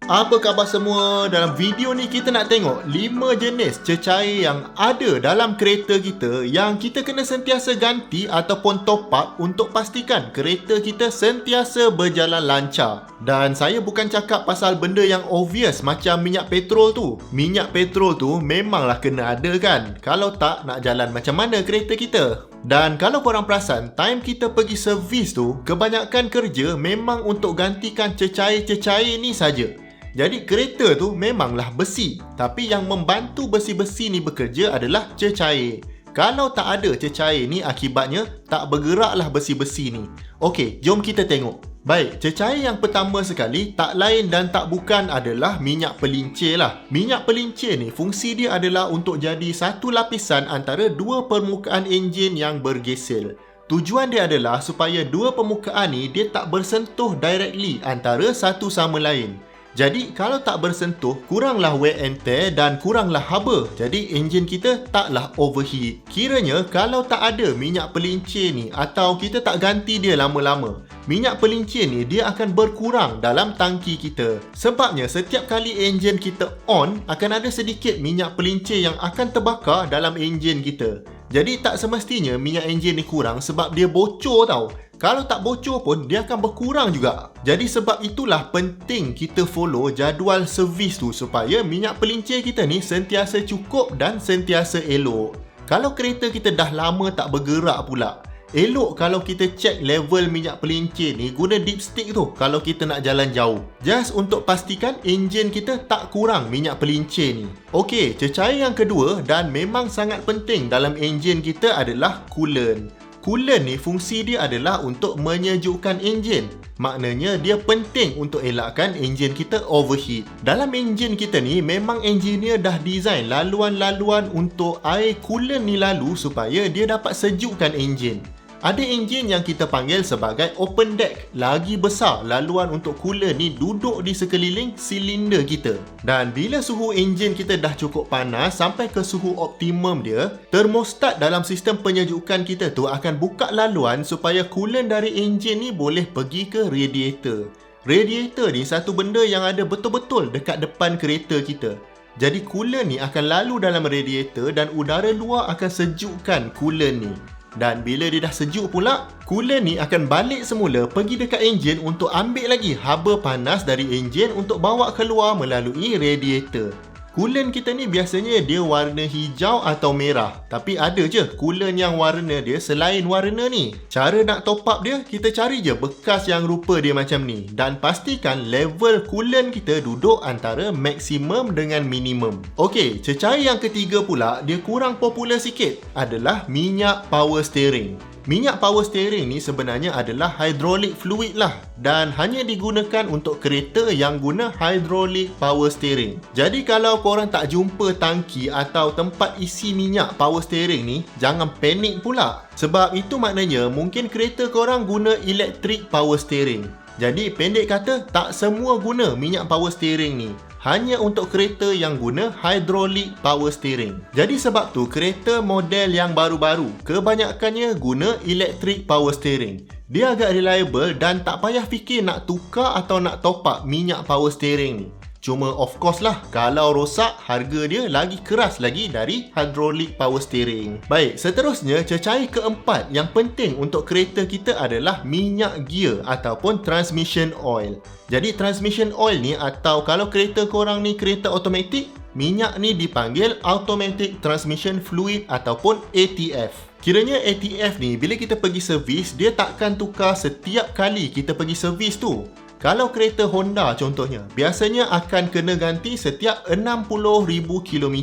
Apa khabar semua? Dalam video ni kita nak tengok 5 jenis cecair yang ada dalam kereta kita yang kita kena sentiasa ganti ataupun top up untuk pastikan kereta kita sentiasa berjalan lancar. Dan saya bukan cakap pasal benda yang obvious macam minyak petrol tu. Minyak petrol tu memanglah kena ada kan? Kalau tak, nak jalan macam mana kereta kita? Dan kalau korang perasan, time kita pergi servis tu, kebanyakan kerja memang untuk gantikan cecair-cecair ni saja. Jadi kereta tu memanglah besi, tapi yang membantu besi-besi ni bekerja adalah cecair. Kalau tak ada cecair ni, akibatnya tak bergeraklah besi-besi ni. Okey, jom kita tengok. Baik, cecair yang pertama sekali tak lain dan tak bukan adalah minyak pelincir lah. Minyak pelincir ni fungsi dia adalah untuk jadi satu lapisan antara dua permukaan enjin yang bergesel. Tujuan dia adalah supaya dua permukaan ni dia tak bersentuh directly antara satu sama lain. Jadi kalau tak bersentuh, kuranglah wear and tear dan kuranglah haba. Jadi enjin kita taklah overheat. Kiranya kalau tak ada minyak pelincir ni atau kita tak ganti dia lama-lama, minyak pelincir ni dia akan berkurang dalam tangki kita. Sebabnya setiap kali enjin kita on, akan ada sedikit minyak pelincir yang akan terbakar dalam enjin kita. Jadi tak semestinya minyak enjin ni kurang sebab dia bocor tau. Kalau tak bocor pun, dia akan berkurang juga. Jadi sebab itulah penting kita follow jadual servis tu supaya minyak pelincir kita ni sentiasa cukup dan sentiasa elok. Kalau kereta kita dah lama tak bergerak pula, elok kalau kita check level minyak pelincir ni guna dipstick tu kalau kita nak jalan jauh. Just untuk pastikan enjin kita tak kurang minyak pelincir ni. Okey, cecair yang kedua dan memang sangat penting dalam enjin kita adalah coolant. Coolant ni fungsi dia adalah untuk menyejukkan enjin. Maknanya dia penting untuk elakkan enjin kita overheat. Dalam enjin kita ni memang engineer dah design laluan-laluan untuk air coolant ni lalu supaya dia dapat sejukkan enjin. Ada enjin yang kita panggil sebagai open deck. Lagi besar laluan untuk coolant ni duduk di sekeliling silinder kita. Dan bila suhu enjin kita dah cukup panas sampai ke suhu optimum dia, termostat dalam sistem penyejukan kita tu akan buka laluan supaya coolant dari enjin ni boleh pergi ke radiator. Radiator ni satu benda yang ada betul-betul dekat depan kereta kita. Jadi coolant ni akan lalu dalam radiator dan udara luar akan sejukkan coolant ni. Dan bila dia dah sejuk pula, coolant ni akan balik semula pergi dekat enjin untuk ambil lagi haba panas dari enjin untuk bawa keluar melalui radiator. Coolant kita ni biasanya dia warna hijau atau merah. Tapi ada je coolant yang warna dia selain warna ni. Cara nak top up dia, kita cari je bekas yang rupa dia macam ni. Dan pastikan level coolant kita duduk antara maksimum dengan minimum. Okey, cecair yang ketiga pula, dia kurang popular sikit, adalah minyak power steering. Minyak power steering ni sebenarnya adalah hydraulic fluid lah dan hanya digunakan untuk kereta yang guna hydraulic power steering. Jadi kalau korang tak jumpa tangki atau tempat isi minyak power steering ni, jangan panik pula. Sebab itu maknanya mungkin kereta korang guna electric power steering. Jadi pendek kata, tak semua guna minyak power steering ni. Hanya untuk kereta yang guna hydraulic power steering. Jadi sebab tu kereta model yang baru-baru kebanyakannya guna electric power steering. Dia agak reliable dan tak payah fikir nak tukar atau nak top up minyak power steering ni. Cuma of course lah, kalau rosak, harga dia lagi keras lagi dari hydraulic power steering. Baik, seterusnya cecair keempat yang penting untuk kereta kita adalah minyak gear ataupun transmission oil. Jadi transmission oil ni, atau kalau kereta korang ni kereta automatik, minyak ni dipanggil automatic transmission fluid ataupun ATF. Kiranya ATF ni bila kita pergi servis, dia takkan tukar setiap kali kita pergi servis tu. Kalau kereta Honda contohnya, biasanya akan kena ganti setiap 60,000 km.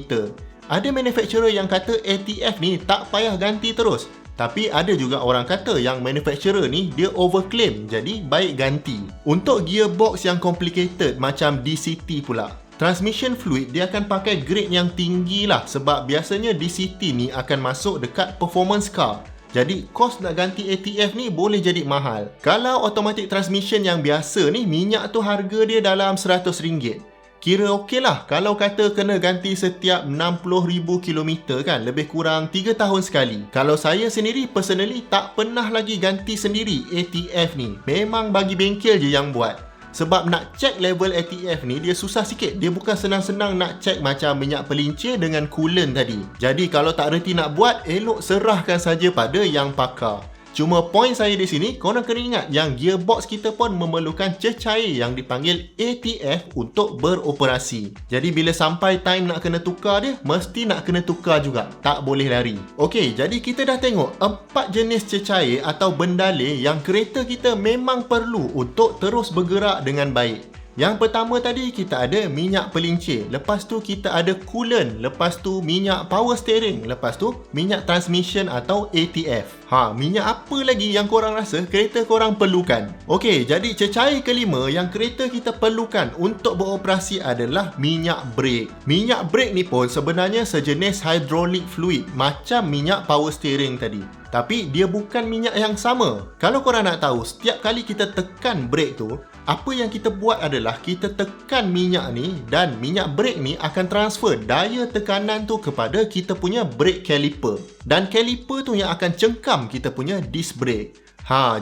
Ada manufacturer yang kata ATF ni tak payah ganti terus. Tapi ada juga orang kata yang manufacturer ni dia overclaim, jadi baik ganti. Untuk gearbox yang complicated macam DCT pula, transmission fluid dia akan pakai grade yang tinggi lah sebab biasanya DCT ni akan masuk dekat performance car. Jadi kos nak ganti ATF ni boleh jadi mahal. Kalau automatic transmission yang biasa ni, minyak tu harga dia dalam RM100. Kira okey lah kalau kata kena ganti setiap 60,000 km kan, lebih kurang 3 tahun sekali. Kalau saya sendiri personally tak pernah lagi ganti sendiri ATF ni. Memang bagi bengkel je yang buat. Sebab nak check level ATF ni dia susah sikit. Dia bukan senang-senang nak check macam minyak pelincir dengan coolant tadi. Jadi kalau tak reti nak buat, elok serahkan saja pada yang pakar. Cuma poin saya di sini, korang kena ingat yang gearbox kita pun memerlukan cecair yang dipanggil ATF untuk beroperasi. Jadi bila sampai time nak kena tukar dia, mesti nak kena tukar juga. Tak boleh lari. Okey, jadi kita dah tengok 4 jenis cecair atau bendalih yang kereta kita memang perlu untuk terus bergerak dengan baik. Yang pertama tadi kita ada minyak pelincir, lepas tu kita ada coolant, lepas tu minyak power steering, lepas tu minyak transmission atau ATF. Minyak apa lagi yang korang rasa kereta korang perlukan? Okey, jadi cecair kelima yang kereta kita perlukan untuk beroperasi adalah minyak brake. Minyak brake ni pun sebenarnya sejenis hydraulic fluid macam minyak power steering tadi. Tapi dia bukan minyak yang sama. Kalau korang nak tahu, setiap kali kita tekan brake tu, apa yang kita buat adalah kita tekan minyak ni dan minyak brake ni akan transfer daya tekanan tu kepada kita punya brake caliper. Dan caliper tu yang akan cengkam kita punya disc brake.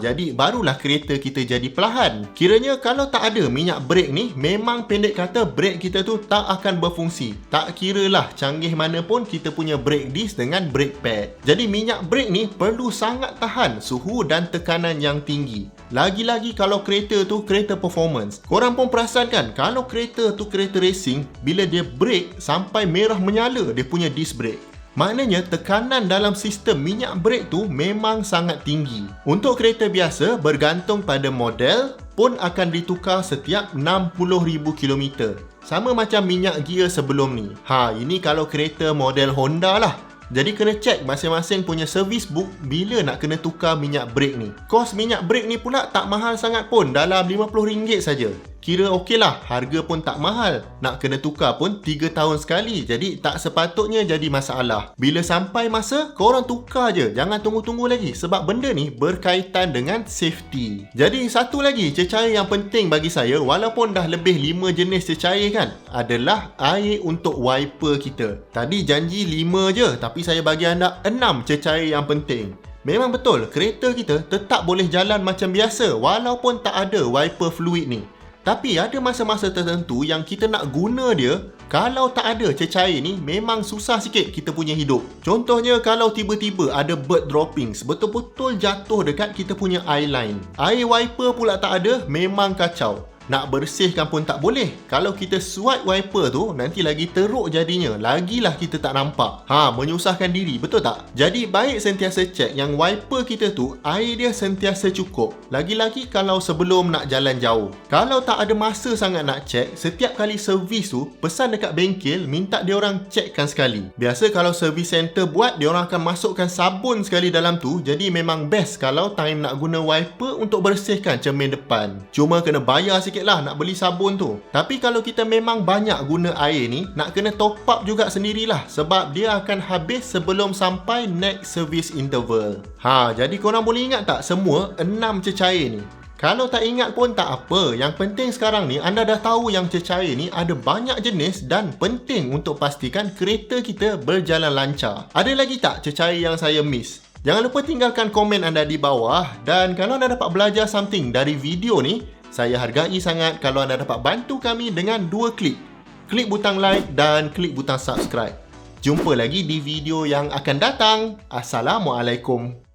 Jadi barulah kereta kita jadi perlahan. Kiranya kalau tak ada minyak brake ni, memang pendek kata brake kita tu tak akan berfungsi. Tak kiralah canggih mana pun kita punya brake disc dengan brake pad. Jadi minyak brake ni perlu sangat tahan suhu dan tekanan yang tinggi. Lagi-lagi kalau kereta tu kereta performance. Korang pun perasan kan, kalau kereta tu kereta racing, bila dia brake sampai merah menyala dia punya disc brake, maknanya tekanan dalam sistem minyak brake tu memang sangat tinggi. Untuk kereta biasa, bergantung pada model, pun akan ditukar setiap 60,000 km. Sama macam minyak gear sebelum ni. Ini kalau kereta model Honda lah. Jadi kena check masing-masing punya service book bila nak kena tukar minyak brake ni. Kos minyak brake ni pula tak mahal sangat pun, dalam RM50 saja. Kira okey lah, harga pun tak mahal. Nak kena tukar pun 3 tahun sekali. Jadi tak sepatutnya jadi masalah. Bila sampai masa, korang tukar je. Jangan tunggu-tunggu lagi. Sebab benda ni berkaitan dengan safety. Jadi satu lagi cecair yang penting bagi saya, walaupun dah lebih 5 jenis cecair kan, adalah air untuk wiper kita. Tadi janji 5 je, tapi saya bagi anda 6 cecair yang penting. Memang betul, kereta kita tetap boleh jalan macam biasa walaupun tak ada wiper fluid ni. Tapi ada masa-masa tertentu yang kita nak guna dia, kalau tak ada cecair ni memang susah sikit kita punya hidup. Contohnya kalau tiba-tiba ada bird droppings, betul-betul jatuh dekat kita punya eye line. Air wiper pula tak ada, memang kacau. Nak bersihkan pun tak boleh. Kalau kita swipe wiper tu, nanti lagi teruk jadinya. Lagilah kita tak nampak. Menyusahkan diri, betul tak? Jadi baik sentiasa cek yang wiper kita tu, air dia sentiasa cukup. Lagi-lagi kalau sebelum nak jalan jauh. Kalau tak ada masa sangat nak cek, setiap kali servis tu, pesan dekat bengkel, minta diorang cekkan sekali. Biasa kalau servis center buat, diorang akan masukkan sabun sekali dalam tu. Jadi memang best kalau time nak guna wiper untuk bersihkan cermin depan. Cuma kena bayar sikit lah nak beli sabun tu. Tapi kalau kita memang banyak guna air ni, nak kena top up juga sendirilah, sebab dia akan habis sebelum sampai next service interval. Jadi korang boleh ingat tak semua 6 cecair ni? Kalau tak ingat pun tak apa. Yang penting sekarang ni anda dah tahu yang cecair ni ada banyak jenis dan penting untuk pastikan kereta kita berjalan lancar. Ada lagi tak cecair yang saya miss? Jangan lupa tinggalkan komen anda di bawah. Dan kalau anda dapat belajar something dari video ni, saya hargai sangat kalau anda dapat bantu kami dengan 2 klik. Klik butang like dan klik butang subscribe. Jumpa lagi di video yang akan datang. Assalamualaikum.